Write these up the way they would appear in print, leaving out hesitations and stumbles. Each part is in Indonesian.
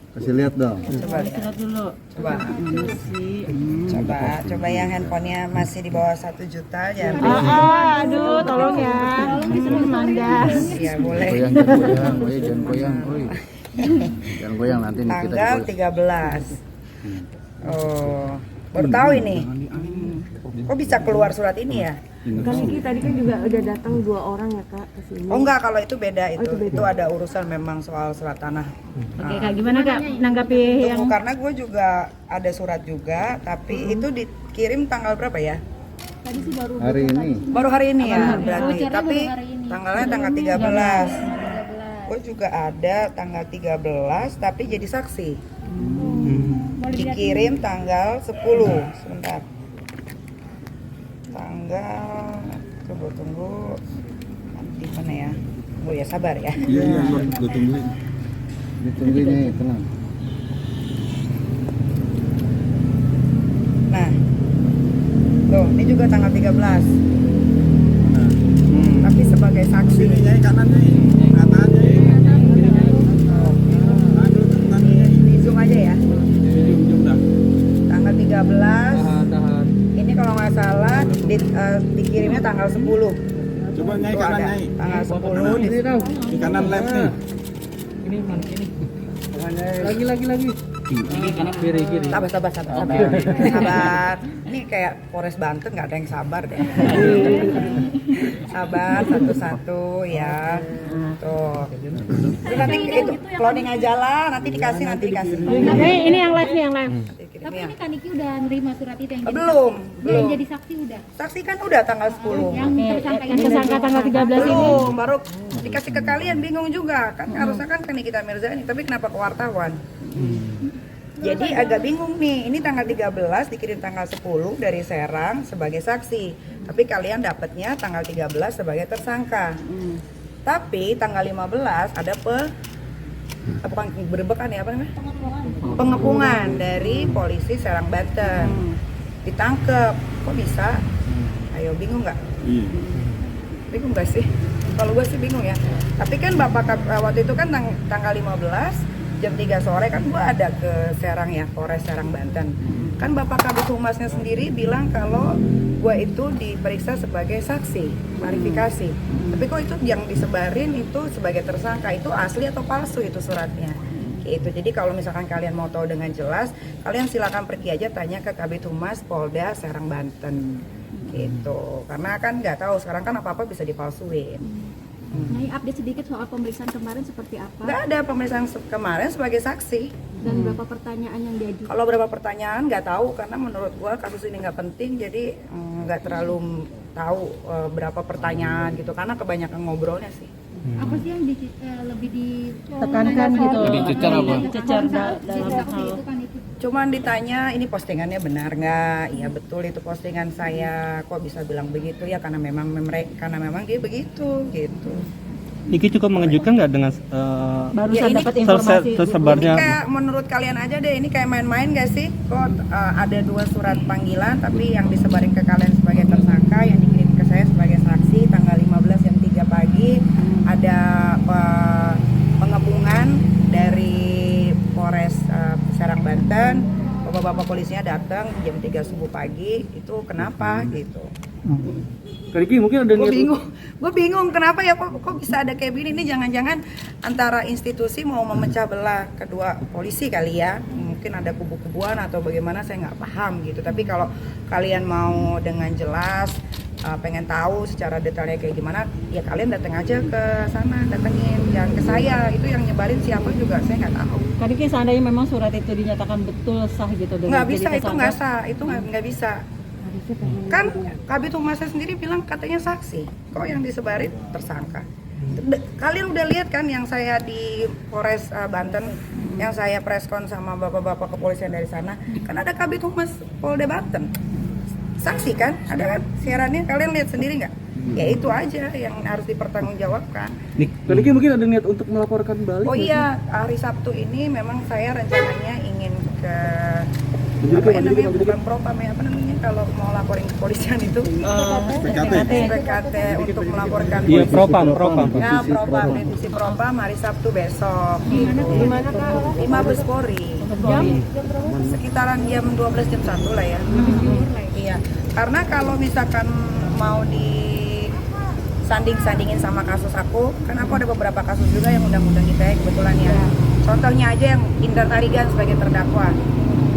Kasih lihat dong. Coba lihat dulu. Coba. Coba yang handphonenya masih di bawah 1 juta ya. Aduh, tolong ya. Tolong disuruh mandas. Iya, boleh. Goyang, jangan goyang, jangan goyang, jangan goyang nanti nih kita Tanggal digoyang. 13. Oh, baru tahu ini. Kok bisa keluar surat ini ya? Kak Niki tadi kan juga udah datang 2 orang ya Kak ke sini. Oh enggak, kalau itu beda itu. itu beda. Itu ada urusan memang soal surat tanah. Oke Kak, gimana Kak nanggapi yang Tunggu, karena gue juga ada surat juga, tapi itu dikirim tanggal berapa ya? tadi sih baru Hari ini. Baru hari ini ya berarti. Vouchernya Tapi baru hari ini. tanggalnya tanggal 13. Gue juga ada tanggal 13 tapi jadi saksi. Dikirim tanggal 10. Sebentar. Tanggal tunggu nanti mana ya? Oh ya sabar ya. Iya, gue tungguin. Ditungguin nih, tenang. Nah. Tuh, ini juga tanggal 13. Tapi sebagai saksi. Sini nyai kanannya, katanya. Di zoom aja ya. Jom dah. Tanggal 13. Tahan. Ini kalau nggak salah dikirimnya tanggal 10. Coba nyai Tuh kanan ada nyai. tanggal 10 Di kanan left nih. Lagi. Ini kanan kiri. Sabar. Ini kayak Polres Banten nggak ada yang sabar deh. Sabar satu-satu ya. Tuh. Terus nanti itu cloning aja lah. Nanti dikasih. ini yang live nih yang live. Tapi ini Kak Niki udah nerima surat itu yang jadi Belum. yang jadi saksi udah. Saksi kan udah tanggal 10. Yang tersangka Yang tersangka tanggal 13 ini. Belum, baru dikasih ke kalian bingung juga kan harusnya kan Nikita Mirzani tapi kenapa ke wartawan? Jadi agak bingung nih, ini tanggal 13 dikirim tanggal 10 dari Serang sebagai saksi. Tapi kalian dapatnya tanggal 13 sebagai tersangka. Tapi tanggal 15 ada bukan berbekan ya apa namanya? Pengepungan dari polisi Serang Banten. Ditangkep. Kok bisa? Ayo bingung nggak? Bingung gak sih? Kalau gue sih bingung ya. Tapi kan waktu itu kan tanggal 15 jam 3 sore kan gue ada ke Serang ya, Polres Serang Banten. Kan Bapak Kabid Humasnya sendiri bilang kalau gue itu diperiksa sebagai saksi, klarifikasi. Tapi kok itu yang disebarin itu sebagai tersangka, itu asli atau palsu itu suratnya? Gitu. Jadi kalau misalkan kalian mau tahu dengan jelas, kalian silakan pergi aja tanya ke Kabid Humas Polda Serang Banten. Gitu. Karena kan nggak tahu sekarang kan apa-apa bisa dipalsuin. Nyai update sedikit soal pemeriksaan kemarin seperti apa? Nggak ada pemeriksaan kemarin sebagai saksi. Dan berapa pertanyaan yang diajukan? Kalau berapa pertanyaan nggak tahu karena menurut gua kasus ini nggak penting jadi nggak terlalu tahu berapa pertanyaan gitu karena kebanyakan ngobrolnya sih. Apa sih yang lebih Tekankan gitu. Lebih cecer apa? Cecer dalam saksi itu kan itu? Cuman ditanya ini postingannya benar nggak? Iya betul itu postingan saya. Kok bisa bilang begitu ya karena memang dia begitu gitu. Niki cukup mengejutkan nggak dengan Barusan ini dapat informasi. tersebarnya Ini kayak menurut kalian aja deh ini kayak main-main gak sih? Kok ada 2 surat panggilan tapi yang disebarin ke kalian sebagai tersangka yang dikirim ke saya sebagai saksi tanggal 15 jam 3 pagi ada pengepungan dari Polres Serang Banten. Bapak-bapak polisinya datang jam 3 subuh pagi itu kenapa gitu. Niki mungkin ada Gue bingung kenapa ya kok bisa ada kayak gini. Ini jangan-jangan antara institusi mau memecah belah kedua polisi kali ya, mungkin ada kubu-kubuan atau bagaimana saya nggak paham gitu. Tapi kalau kalian mau dengan jelas pengen tahu secara detailnya kayak gimana ya kalian datang aja ke sana, datengin jangan ke saya. Itu yang nyebarin siapa juga saya nggak tahu. Tadi seandainya memang surat itu dinyatakan betul sah gitu dengan Nggak bisa, jadi itu tersangka. nggak sah, itu nggak bisa. Kan Kabid Humasnya sendiri bilang katanya saksi, kok yang disebarin tersangka. Kalian udah lihat kan yang saya di Polres Banten, yang saya preskon sama bapak-bapak kepolisian dari sana, kan ada Kabid Humas Polda Banten, saksi kan, ada kan siarannya, kalian lihat sendiri nggak? Ya itu aja yang harus dipertanggungjawabkan. Niki mungkin ada niat untuk melaporkan balik. Oh iya, hari Sabtu ini memang saya rencananya ingin ke apa ya namanya, bukan propam ya, apa namanya kalau mau laporin ke polisian itu PKT untuk melaporkan Iya, polisi. propam. Ya, propam, divisi propam hari Sabtu besok gitu. Di Mabes Polri. Sekitaran jam 12 jam 1 lah ya. Iya, karena kalau misalkan mau disanding-sandingin sama kasus aku, kan aku ada beberapa kasus juga yang undang-undang ITE kebetulan ya. Contohnya aja yang Indra Tarigan sebagai terdakwa.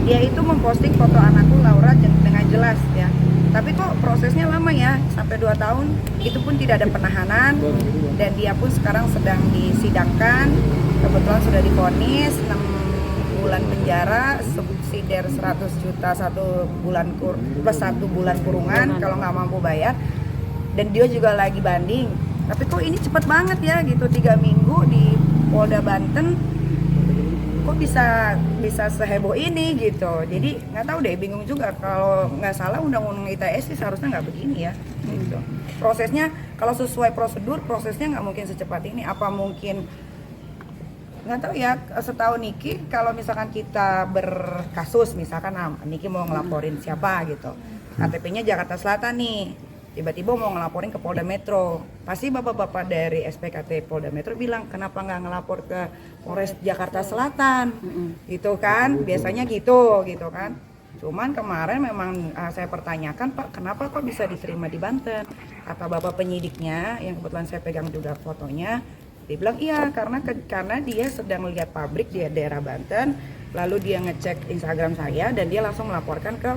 Dia itu memposting foto anakku Laura dengan jelas ya. Tapi kok prosesnya lama ya, sampai 2 tahun, itu pun tidak ada penahanan, dan dia pun sekarang sedang disidangkan, kebetulan sudah divonis 6 bulan penjara, subsidiar 100 juta 1 bulan plus 1 bulan kurungan kalau nggak mampu bayar, dan dia juga lagi banding. Tapi kok ini cepet banget ya gitu, 3 minggu di Polda Banten, kok bisa seheboh ini gitu. Jadi nggak tahu deh, bingung juga. Kalau nggak salah undang-undang ITE sih seharusnya nggak begini ya gitu. Prosesnya kalau sesuai prosedur, prosesnya nggak mungkin secepat ini. Apa mungkin, nggak tahu ya, setahu Niki kalau misalkan kita berkasus, misalkan Niki mau ngelaporin siapa gitu, KTP-nya Jakarta Selatan nih, tiba-tiba mau ngelaporin ke Polda Metro, pasti bapak-bapak dari SPKT Polda Metro bilang, kenapa nggak ngelapor ke Polres Jakarta Selatan, gitu kan, biasanya gitu kan. Cuman kemarin memang saya pertanyakan, Pak, kenapa kok bisa diterima di Banten? Kata bapak penyidiknya, yang kebetulan saya pegang juga fotonya, dia bilang iya, karena dia sedang melihat pabrik di daerah Banten, lalu dia ngecek Instagram saya dan dia langsung melaporkan ke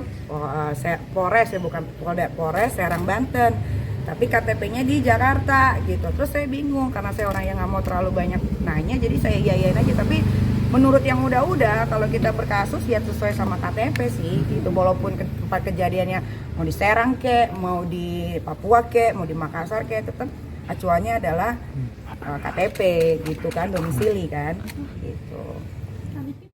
Polres ya, bukan Polda, Polres Serang Banten, tapi KTP-nya di Jakarta gitu. Terus saya bingung karena saya orang yang nggak mau terlalu banyak nanya, jadi saya yayain aja. Tapi menurut yang udah kalau kita berkasus ya sesuai sama KTP sih gitu, walaupun tempat kejadiannya mau di Serang kek, mau di Papua kek, mau di Makassar kek, tetap acuannya adalah KTP gitu kan, domisili kan gitu.